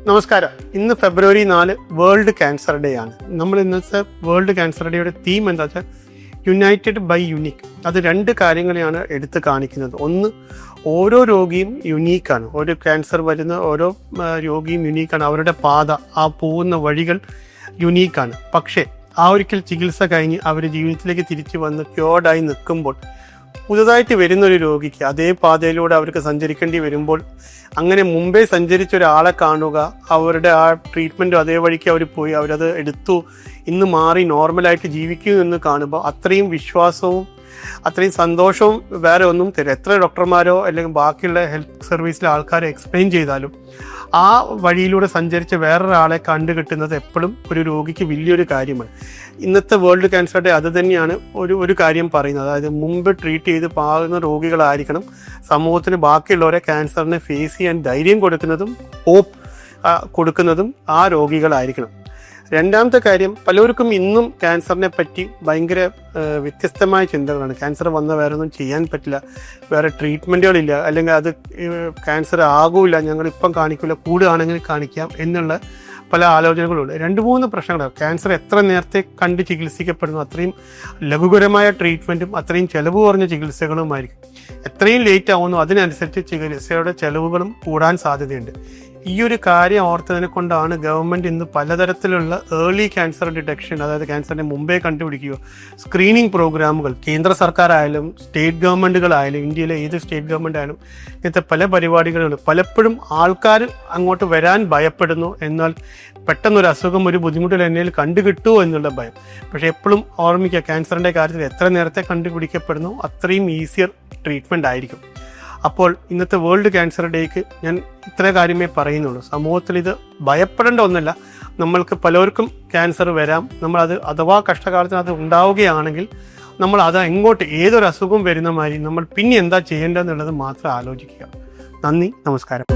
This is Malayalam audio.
നമസ്കാരം. ഇന്ന് ഫെബ്രുവരി 4 വേൾഡ് ക്യാൻസർ ഡേ ആണ്. നമ്മൾ ഇന്നത്തെ വേൾഡ് ക്യാൻസർ ഡേയുടെ തീം എന്താ വെച്ചാൽ യുണൈറ്റഡ് ബൈ യുണീക്ക്. അത് രണ്ട് കാര്യങ്ങളെയാണ് എടുത്ത് കാണിക്കുന്നത്. ഒന്ന്, ഓരോ രോഗിയും യുണീക്കാണ്. ഒരു ക്യാൻസർ വരുന്ന ഓരോ രോഗിയും യുണീക്കാണ്. അവരുടെ പാത, ആ പോകുന്ന വഴികൾ യുണീക്കാണ്. പക്ഷേ ആ ഒരിക്കൽ ചികിത്സ കഴിഞ്ഞ് അവർ ജീവിതത്തിലേക്ക് തിരിച്ചു വന്ന് ക്യൂർഡായി നിൽക്കുമ്പോൾ പുതുതായിട്ട് വരുന്നൊരു രോഗിക്ക് അതേ പാതയിലൂടെ അവർക്ക് സഞ്ചരിക്കേണ്ടി വരുമ്പോൾ, അങ്ങനെ മുമ്പേ സഞ്ചരിച്ച ഒരാളെ കാണുക, അവരുടെ ആ ട്രീറ്റ്മെൻറ്റും അതേ വഴിക്ക് അവർ പോയി, അവരത് എടുത്തു, ഇന്ന് മാറി നോർമലായിട്ട് ജീവിക്കുന്നു എന്ന് കാണുമ്പോൾ അത്രയും വിശ്വാസവും അത്രയും സന്തോഷവും വേറെ ഒന്നും തരും. എത്ര ഡോക്ടർമാരോ അല്ലെങ്കിൽ ബാക്കിയുള്ള ഹെൽത്ത് സർവീസിലെ ആൾക്കാരെ എക്സ്പ്ലെയിൻ ചെയ്താലും ആ വഴിയിലൂടെ സഞ്ചരിച്ച വേറൊരാളെ കണ്ടുകിട്ടുന്നത് എപ്പോഴും ഒരു രോഗിക്ക് വലിയൊരു കാര്യമാണ്. ഇന്നത്തെ വേൾഡ് ക്യാൻസർ ഡേ അത് തന്നെയാണ് ഒരു കാര്യം പറയുന്നത്. അതായത് മുമ്പ് ട്രീറ്റ് ചെയ്ത് പാകുന്ന രോഗികളായിരിക്കണം സമൂഹത്തിന് ബാക്കിയുള്ളവരെ ക്യാൻസറിനെ ഫേസ് ചെയ്യാൻ ധൈര്യം കൊടുക്കുന്നതും ഹോപ്പ് കൊടുക്കുന്നതും ആ രോഗികളായിരിക്കണം. രണ്ടാമത്തെ കാര്യം, പലർക്കും ഇന്നും ക്യാൻസറിനെ പറ്റി ഭയങ്കര വ്യത്യസ്തമായ ചിന്തകളാണ്. ക്യാൻസർ വന്നാൽ വേറെ ഒന്നും ചെയ്യാൻ പറ്റില്ല, വേറെ ട്രീറ്റ്മെൻറ്റുകളില്ല, അല്ലെങ്കിൽ അത് ക്യാൻസർ ആകൂല, ഞങ്ങളിപ്പം കാണിക്കില്ല, കൂടുകയാണെങ്കിൽ കാണിക്കാം എന്നുള്ള പല ആലോചനകളുണ്ട്. 2-3 പ്രശ്നങ്ങളാണ്. ക്യാൻസർ എത്ര നേരത്തെ കണ്ട് ചികിത്സിക്കപ്പെടുന്നു അത്രയും ലഘുകരമായ ട്രീറ്റ്മെൻറ്റും അത്രയും ചിലവ് കുറഞ്ഞ ചികിത്സകളുമായിരിക്കും. എത്രയും ലേറ്റ് ആവുന്നു അതിനനുസരിച്ച് ചികിത്സയുടെ ചിലവുകളും കൂടാൻ സാധ്യതയുണ്ട്. ഈ ഒരു കാര്യം ഓർത്തതിനെ കൊണ്ടാണ് ഗവൺമെൻറ് ഇന്ന് പലതരത്തിലുള്ള ഏർലി ക്യാൻസർ ഡിറ്റക്ഷൻ, അതായത് ക്യാൻസറിനെ മുമ്പേ കണ്ടുപിടിക്കുക, സ്ക്രീനിങ് പ്രോഗ്രാമുകൾ, കേന്ദ്ര സർക്കാർ ആയാലും സ്റ്റേറ്റ് ഗവൺമെൻറ്റുകളായാലും ഇന്ത്യയിലെ ഏത് സ്റ്റേറ്റ് ഗവൺമെൻറ് ആയാലും ഇങ്ങനത്തെ പല പരിപാടികളുണ്ട്. പലപ്പോഴും ആൾക്കാർ അങ്ങോട്ട് വരാൻ ഭയപ്പെടുന്നു. എന്നാൽ പെട്ടെന്നൊരു അസുഖം, ഒരു ബുദ്ധിമുട്ടിൽ എന്നതിൽ കണ്ടുകിട്ടുമോ എന്നുള്ള ഭയം. പക്ഷേ എപ്പോഴും ഓർമ്മിക്കുക, ക്യാൻസറിൻ്റെ കാര്യത്തിൽ എത്ര നേരത്തെ കണ്ടുപിടിക്കപ്പെടുന്നു അത്രയും ഈസിയർ ട്രീറ്റ്മെൻറ്റ് ആയിരിക്കും. അപ്പോൾ ഇന്നത്തെ വേൾഡ് ക്യാൻസർ ഡേക്ക് ഞാൻ ഇത്ര കാര്യമേ പറയുന്നുള്ളൂ. സമൂഹത്തിൽ ഇത് ഭയപ്പെടേണ്ട ഒന്നല്ല. നമ്മൾക്ക് പലർക്കും ക്യാൻസർ വരാം. നമ്മളത് അഥവാ കഷ്ടകാലത്തിന് അത് ഉണ്ടാവുകയാണെങ്കിൽ നമ്മൾ അത് എങ്ങോട്ട്, ഏതൊരു അസുഖം വരുന്ന മാതിരി നമ്മൾ പിന്നെ എന്താ ചെയ്യേണ്ടതെന്നുള്ളത് മാത്രം ആലോചിക്കുക. നന്ദി, നമസ്കാരം.